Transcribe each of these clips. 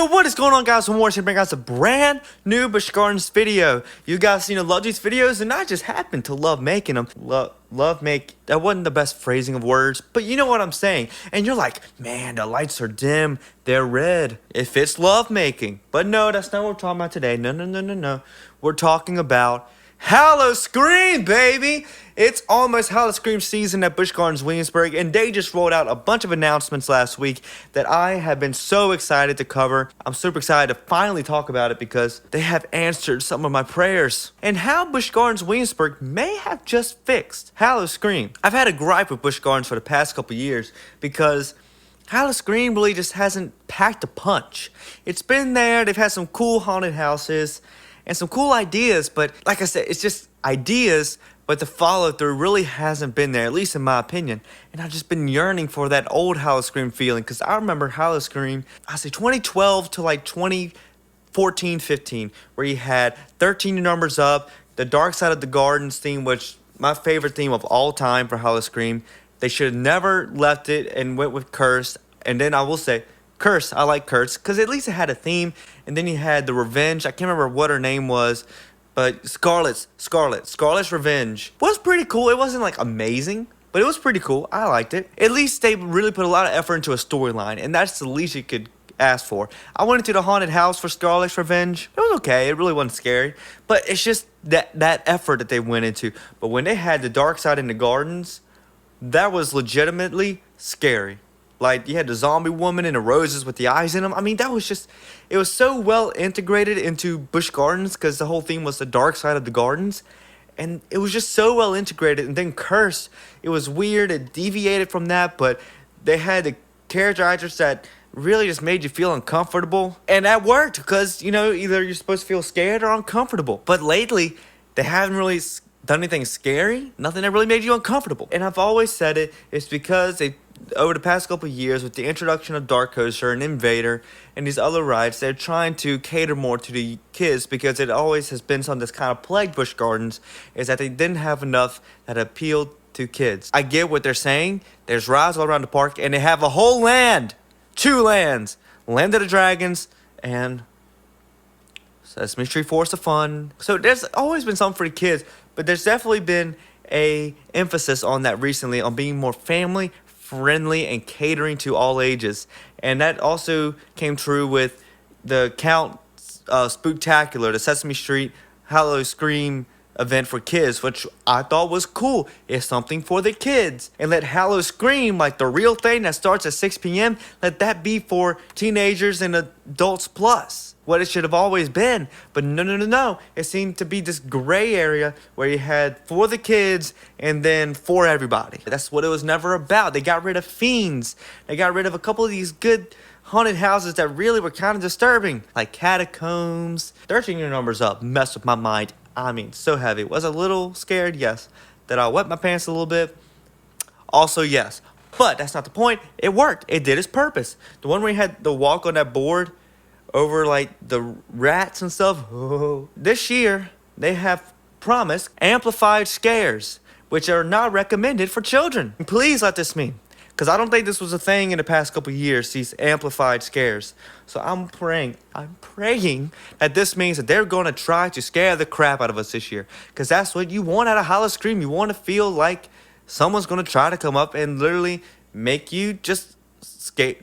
Yo, what is going on, guys? One more to bring out a brand new Busch Gardens video. You guys seem to love these videos, and I just happen to love making them. That wasn't the best phrasing of words, but you know what I'm saying. And you're like, man, the lights are dim, they're red. It fits love making. But no, that's not what we're talking about today. No. We're talking about Hallowscream, baby! It's almost Hallowscream season at Busch Gardens, Williamsburg, and they just rolled out a bunch of announcements last week that I have been so excited to cover. I'm super excited to finally talk about it because they have answered some of my prayers. And how Busch Gardens, Williamsburg may have just fixed Hallowscream. I've had a gripe with Busch Gardens for the past couple years because Hallowscream really just hasn't packed a punch. It's been there, they've had some cool haunted houses and some cool ideas, but like I said, it's just ideas, but the follow-through really hasn't been there, at least in my opinion. And I've just been yearning for that old Hallowscream feeling, because I remember Hallowscream, I say 2012 to like 2014, 15, where you had 13 Numbers Up, the Dark Side of the Gardens theme, which my favorite theme of all time for Hallowscream. They should have never left it and went with Curse. And then I will say, Curse, I like Curse, because at least it had a theme. And then you had the Revenge. I can't remember what her name was, but Scarlet's Revenge was pretty cool. It wasn't like amazing, but it was pretty cool. I liked it. At least they really put a lot of effort into a storyline, and that's the least you could ask for. I went into the haunted house for Scarlet's Revenge. It was okay. It really wasn't scary, but it's just that effort that they went into. But when they had the Dark Side in the Gardens, that was legitimately scary. Like, you had the zombie woman and the roses with the eyes in them. I mean, that was just, it was so well integrated into Busch Gardens because the whole theme was the dark side of the gardens. And it was just so well integrated. And then Curse, it was weird. It deviated from that, but they had the character actors that really just made you feel uncomfortable. And that worked because, you know, either you're supposed to feel scared or uncomfortable. But lately, they haven't really done anything scary. Nothing that really made you uncomfortable. And I've always said it's because over the past couple of years, with the introduction of Dark Coaster and Invader and these other rides, they're trying to cater more to the kids because it always has been something that's kind of plagued Busch Gardens, is that they didn't have enough that appealed to kids. I get what they're saying. There's rides all around the park, and they have a whole land, 2 lands, Land of the Dragons and Sesame Street Forest of Fun. So there's always been something for the kids, but there's definitely been a emphasis on that recently, on being more family friendly and catering to all ages. And that also came true with the Count Spooktacular, the Sesame Street Hallowscream event for kids, which I thought was cool. It's something for the kids. And let Hallowscream, like the real thing that starts at 6 p.m., let that be for teenagers and adults plus. What it should have always been. But no. It seemed to be this gray area where you had for the kids and then for everybody. That's what it was never about. They got rid of Fiends. They got rid of a couple of these good haunted houses that really were kind of disturbing, like Catacombs. 13 Numbers Up messed with my mind. I mean, so heavy. Was a little scared, yes. Did I wet my pants a little bit? Also, yes. But that's not the point. It worked. It did its purpose. The one where you had the walk on that board over like the rats and stuff. Oh. This year, they have promised amplified scares, which are not recommended for children. Please let this mean, because I don't think this was a thing in the past couple of years, these amplified scares. So I'm praying that this means that they're going to try to scare the crap out of us this year, because that's what you want out of Hallowscream. You want to feel like someone's going to try to come up and literally make you just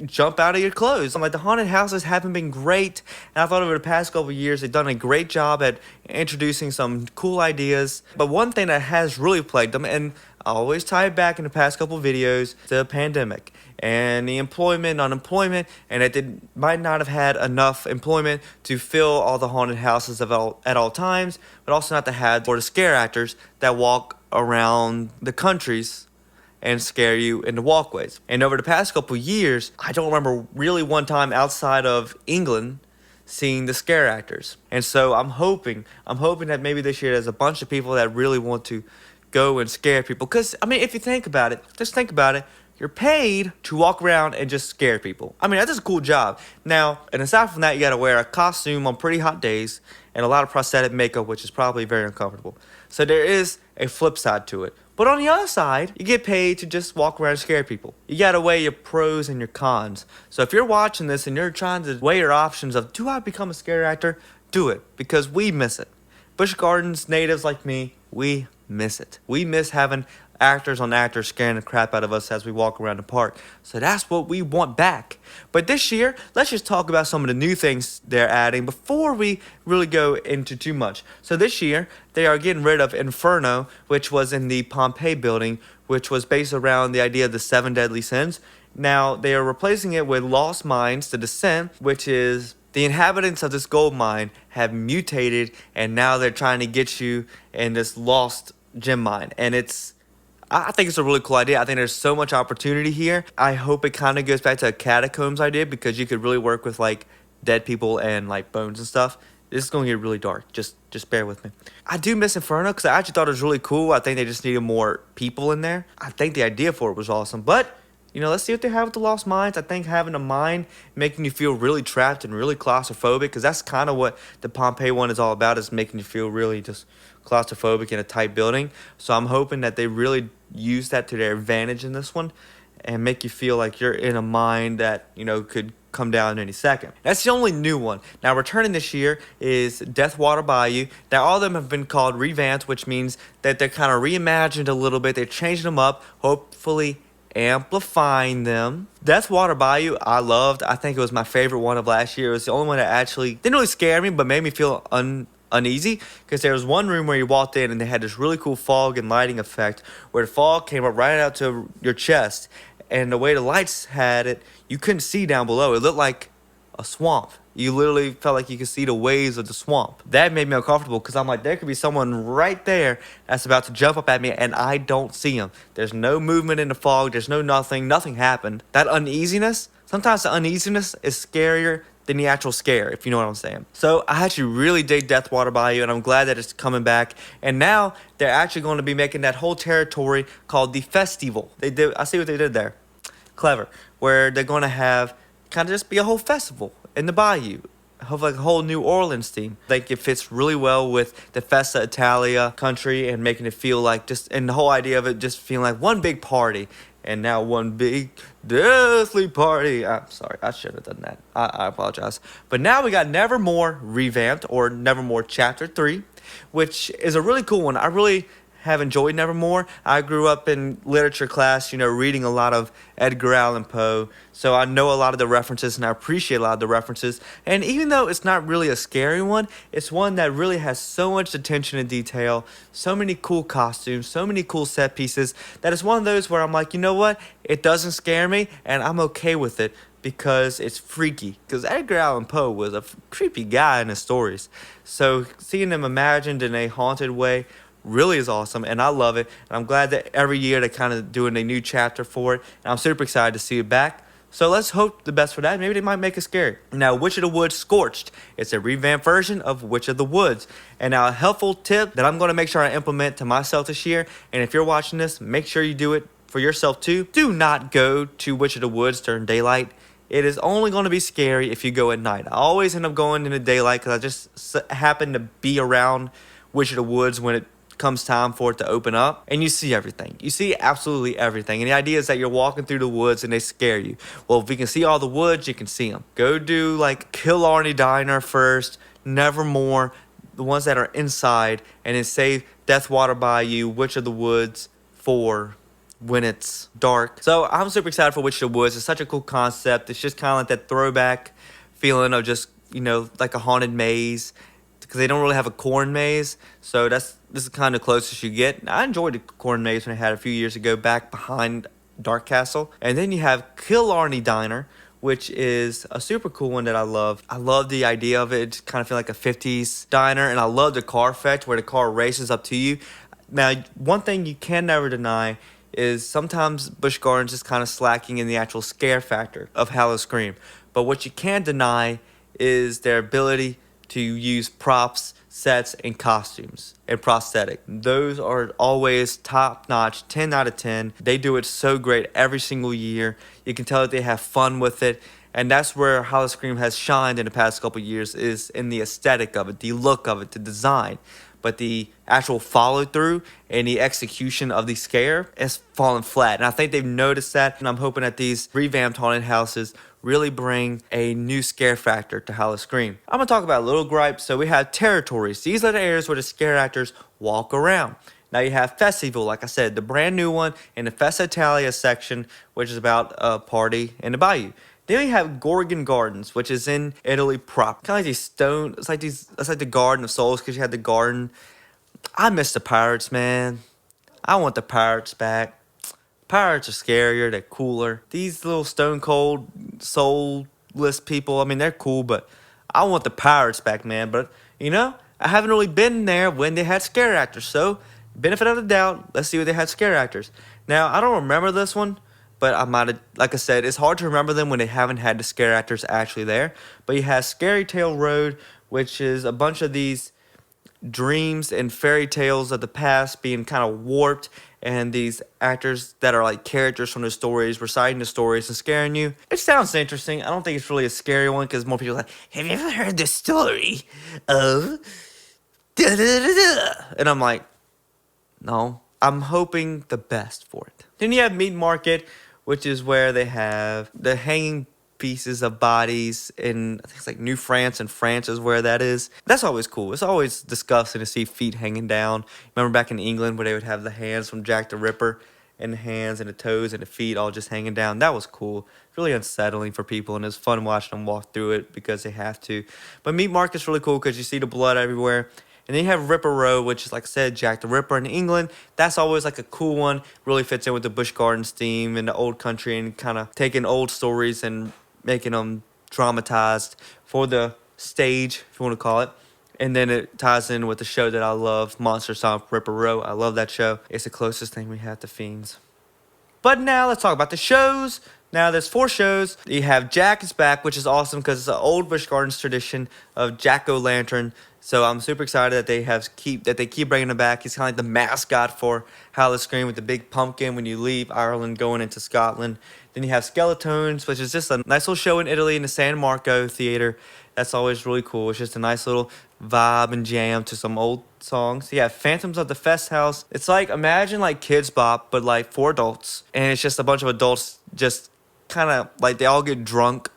jump out of your clothes. Like, the haunted houses haven't been great, and I thought over the past couple of years they've done a great job at introducing some cool ideas. But one thing that has really plagued them, and I always tie it back in the past couple of videos, the pandemic and the unemployment, and that they might not have had enough employment to fill all the haunted houses at all times, but also not to have for the scare actors that walk around the countries and scare you in the walkways. And over the past couple years, I don't remember really one time outside of England seeing the scare actors. And so I'm hoping that maybe this year there's a bunch of people that really want to go and scare people. Because, I mean, if you think about it, just think about it, you're paid to walk around and just scare people. I mean, that's just a cool job. Now, and aside from that, you gotta wear a costume on pretty hot days and a lot of prosthetic makeup, which is probably very uncomfortable. So there is a flip side to it. But on the other side, you get paid to just walk around and scare people. You gotta weigh your pros and your cons. So if you're watching this and you're trying to weigh your options of, do I become a scary actor? Do it, because we miss it. Busch Gardens natives like me, we miss it. We miss having actors on actors scaring the crap out of us as we walk around the park. So that's what we want back. But this year, let's just talk about some of the new things they're adding before we really go into too much. So this year, they are getting rid of Inferno, which was in the Pompeii building, which was based around the idea of the 7 deadly sins. Now, they are replacing it with Lost Mines, the Descent, which is the inhabitants of this gold mine have mutated, and now they're trying to get you in this lost gem mine. And I think it's a really cool idea. I think there's so much opportunity here. I hope it kind of goes back to a catacombs idea, because you could really work with like dead people and like bones and stuff. This is going to get really dark. Just bear with me. I do miss Inferno because I actually thought it was really cool. I think they just needed more people in there. I think the idea for it was awesome. But, you know, let's see what they have with the Lost Mines. I think having a mine making you feel really trapped and really claustrophobic, because that's kind of what the Pompeii one is all about, is making you feel really just claustrophobic in a tight building. So I'm hoping that they really use that to their advantage in this one and make you feel like you're in a mine that, you know, could come down any second. That's the only new one. Now, returning this year is Deathwater Bayou. Now, all of them have been called revamped, which means that they're kind of reimagined a little bit. They're changing them up, hopefully amplifying them. Deathwater Bayou, I loved. I think it was my favorite one of last year. It was the only one that actually didn't really scare me, but made me feel uneasy, because there was one room where you walked in and they had this really cool fog and lighting effect where the fog came up right out to your chest, and the way the lights had it, you couldn't see down below. It looked like a swamp. You literally felt like you could see the waves of the swamp. That made me uncomfortable, because I'm like, there could be someone right there that's about to jump up at me and I don't see him. There's no movement in the fog. There's no nothing. Nothing happened. That uneasiness, sometimes the uneasiness is scarier than the actual scare, if you know what I'm saying. So I actually really dig Deathwater Bayou, and I'm glad that it's coming back. And now they're actually going to be making that whole territory called the Festival. I see what they did there. Clever. Where they're going to have kind of just be a whole festival in the bayou. Have like a whole New Orleans theme. Like, it fits really well with the Festa Italia country, and making it feel like and the whole idea of it just feeling like one big party. And now one big deathly party. I'm sorry, I should have done that. I apologize. But now we got Nevermore revamped, or Nevermore Chapter 3, which is a really cool one. I really have enjoyed Nevermore. I grew up in literature class, you know, reading a lot of Edgar Allan Poe. So I know a lot of the references, and I appreciate a lot of the references. And even though it's not really a scary one, it's one that really has so much attention to detail, so many cool costumes, so many cool set pieces, that it's one of those where I'm like, you know what? It doesn't scare me, and I'm okay with it, because it's freaky. Because Edgar Allan Poe was a creepy guy in his stories. So seeing them imagined in a haunted way really is awesome, and I love it. And I'm glad that every year they're kind of doing a new chapter for it, and I'm super excited to see it back. So let's hope the best for that. Maybe they might make it scary. Now, Witch of the Woods Scorched. It's a revamped version of Witch of the Woods. And now, a helpful tip that I'm going to make sure I implement to myself this year, and if you're watching this, make sure you do it for yourself too. Do not go to Witch of the Woods during daylight. It is only going to be scary if you go at night. I always end up going in the daylight because I just happen to be around Witch of the Woods when it comes time for it to open up, and you see everything. You see absolutely everything. And the idea is that you're walking through the woods and they scare you. Well, if you can see all the woods, you can see them. Go do like Killarney Diner first, Nevermore, the ones that are inside, and then save Deathwater Bayou, Witch of the Woods for when it's dark. So I'm super excited for Witch of the Woods. It's such a cool concept. It's just kind of like that throwback feeling of just, you know, like a haunted maze, because they don't really have a corn maze. So this is kind of closest you get. I enjoyed the corn maze when I had a few years ago back behind Dark Castle. And then you have Killarney Diner, which is a super cool one that I love. I love the idea of it. It's kind of feel like a 50s diner, and I love the car fetch where the car races up to you. Now, one thing you can never deny is sometimes Busch Gardens is kind of slacking in the actual scare factor of Hallowscream. But what you can't deny is their ability to use props, sets, and costumes and prosthetic. Those are always top notch, 10 out of 10. They do it so great every single year. You can tell that they have fun with it, And that's where Hallowscream has shined in the past couple years, is in the aesthetic of it, the look of it, the design. But the actual follow through and the execution of the scare has fallen flat. And I think they've noticed that. And I'm hoping that these revamped haunted houses really bring a new scare factor to Hallowscream. I'm gonna talk about little gripes. So we have territories. These are the areas where the scare actors walk around. Now you have Festival, like I said, the brand new one in the Festa Italia section, which is about a party in the bayou. Then we have Gorgon Gardens, which is in Italy proper. Kind of like these stone. It's like the Garden of Souls, because you had the garden. I miss the pirates, man. I want the pirates back. Pirates are scarier. They're cooler. These little stone cold, soulless people. I mean, they're cool, but I want the pirates back, man. But you know, I haven't really been there when they had scare actors. So, benefit of the doubt. Let's see what they had scare actors. Now, I don't remember this one. But I might have, like I said, it's hard to remember them when they haven't had the scare actors actually there. But you have Scary Tale Road, which is a bunch of these dreams and fairy tales of the past being kind of warped. And these actors that are like characters from the stories, reciting the stories and scaring you. It sounds interesting. I don't think it's really a scary one, because more people are like, have you ever heard the story of da da da da? And I'm like, no. I'm hoping the best for it. Then you have Meat Market, which is where they have the hanging pieces of bodies in, I think it's like New France, and France is where that is. That's always cool. It's always disgusting to see feet hanging down. Remember back in England where they would have the hands from Jack the Ripper, and the hands and the toes and the feet all just hanging down? That was cool. Really unsettling for people, and it's fun watching them walk through it because they have to. But Meat Market's really cool because you see the blood everywhere. And then you have Ripper Road, which is, like I said, Jack the Ripper in England. That's always like a cool one. Really fits in with the Busch Gardens theme and the old country, and kind of taking old stories and making them dramatized for the stage, if you want to call it. And then it ties in with the show that I love, Monster Stomp Ripper Row. I love that show. It's the closest thing we have to Fiends. But now let's talk about the shows. Now there's 4 shows. You have Jack is Back, which is awesome because it's an old Busch Gardens tradition of Jack-O-Lantern. So I'm super excited that they keep bringing him back. He's kind of like the mascot for Hallowscream, with the big pumpkin when you leave Ireland going into Scotland. Then you have Skeletones, which is just a nice little show in Italy in the San Marco Theater. That's always really cool. It's just a nice little vibe and jam to some old songs. You have Phantoms of the Fest House. It's like, imagine like Kids Bop, but like for adults. And it's just a bunch of adults just kind of like, they all get drunk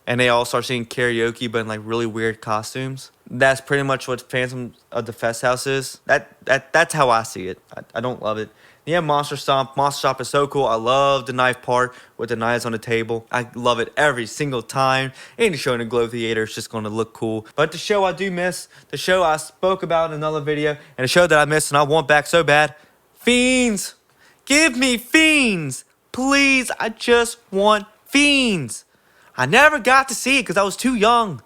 and they all start singing karaoke, but in like really weird costumes. That's pretty much what Phantom of the Fest House is. That's how I see it. I don't love it. Yeah, Monster Stomp. Monster Stomp is so cool. I love the knife part with the knives on the table. I love it every single time. Any show in the Globe Theater is just going to look cool. But the show I do miss, the show I spoke about in another video, and the show that I miss and I want back so bad, Fiends. Give me Fiends. Please, I just want Fiends. I never got to see it because I was too young.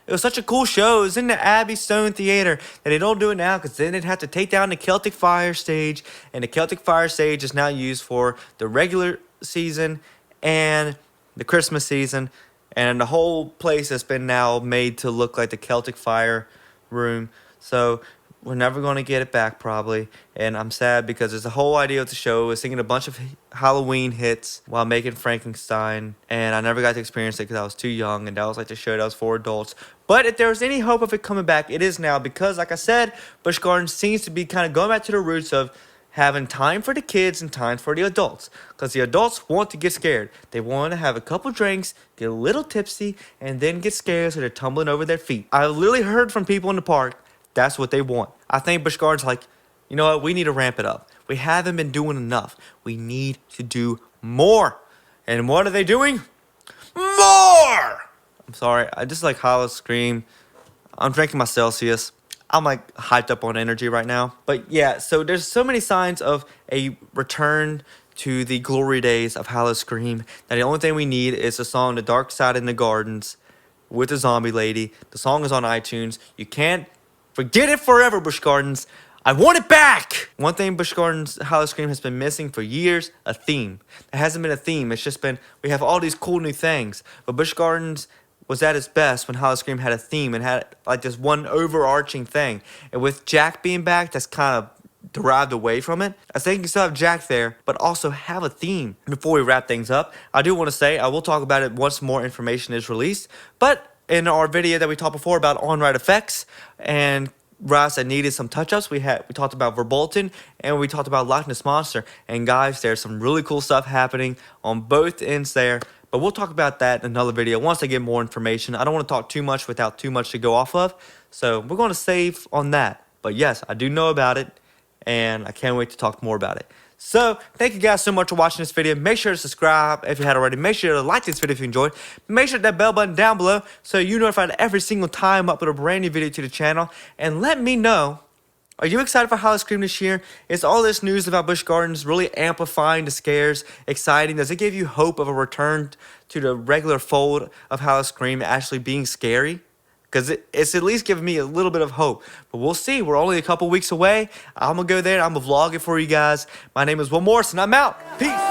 It was such a cool show. It was in the Abbey Stone Theater. And they don't do it now because then they'd have to take down the Celtic Fire stage. And the Celtic Fire stage is now used for the regular season and the Christmas season. And the whole place has been now made to look like the Celtic Fire room. So we're never going to get it back probably. And I'm sad because the whole idea of the show is singing a bunch of Halloween hits while making Frankenstein. And I never got to experience it because I was too young. And that was like the show that was for adults. But if there was any hope of it coming back, it is now. Because like I said, Busch Gardens seems to be kind of going back to the roots of having time for the kids and time for the adults. Because the adults want to get scared. They want to have a couple drinks, get a little tipsy, and then get scared so they're tumbling over their feet. I literally heard from people in the park, that's what they want. I think Busch Gardens like, you know what, we need to ramp it up. We haven't been doing enough. We need to do more. And what are they doing? More! I'm sorry, I just like Hallowscream. I'm drinking my Celsius. I'm like hyped up on energy right now. But yeah, so there's so many signs of a return to the glory days of Hallowscream that the only thing we need is a song, The Dark Side in the Gardens, with the zombie lady. The song is on iTunes. You can't forget it forever, Busch Gardens. I want it back! One thing Busch Gardens Hallowscream has been missing for years, a theme. There hasn't been a theme. It's just been, we have all these cool new things. But Busch Gardens was at its best when Hallowscream had a theme and had like this one overarching thing. And with Jack being back, that's kind of derived away from it. I think you still have Jack there, but also have a theme. Before we wrap things up, I do want to say I will talk about it once more information is released, but in our video that we talked before about on-ride effects and rides that needed some touch-ups, we talked about Verbolten and we talked about Loch Ness Monster. And guys, there's some really cool stuff happening on both ends there. But we'll talk about that in another video once I get more information. I don't want to talk too much without too much to go off of. So we're going to save on that. But yes, I do know about it, and I can't wait to talk more about it. So, thank you guys so much for watching this video. Make sure to subscribe if you hadn't already. Make sure to like this video if you enjoyed. Make sure to hit that bell button down below so you're notified every single time I upload a brand new video to the channel. And let me know, are you excited for Hallowscream this year? Is all this news about Busch Gardens really amplifying the scares exciting? Does it give you hope of a return to the regular fold of Hallowscream actually being scary? Because it's at least giving me a little bit of hope. But we'll see. We're only a couple weeks away. I'm going to go there. I'm going to vlog it for you guys. My name is Will Morris, and I'm out. Peace.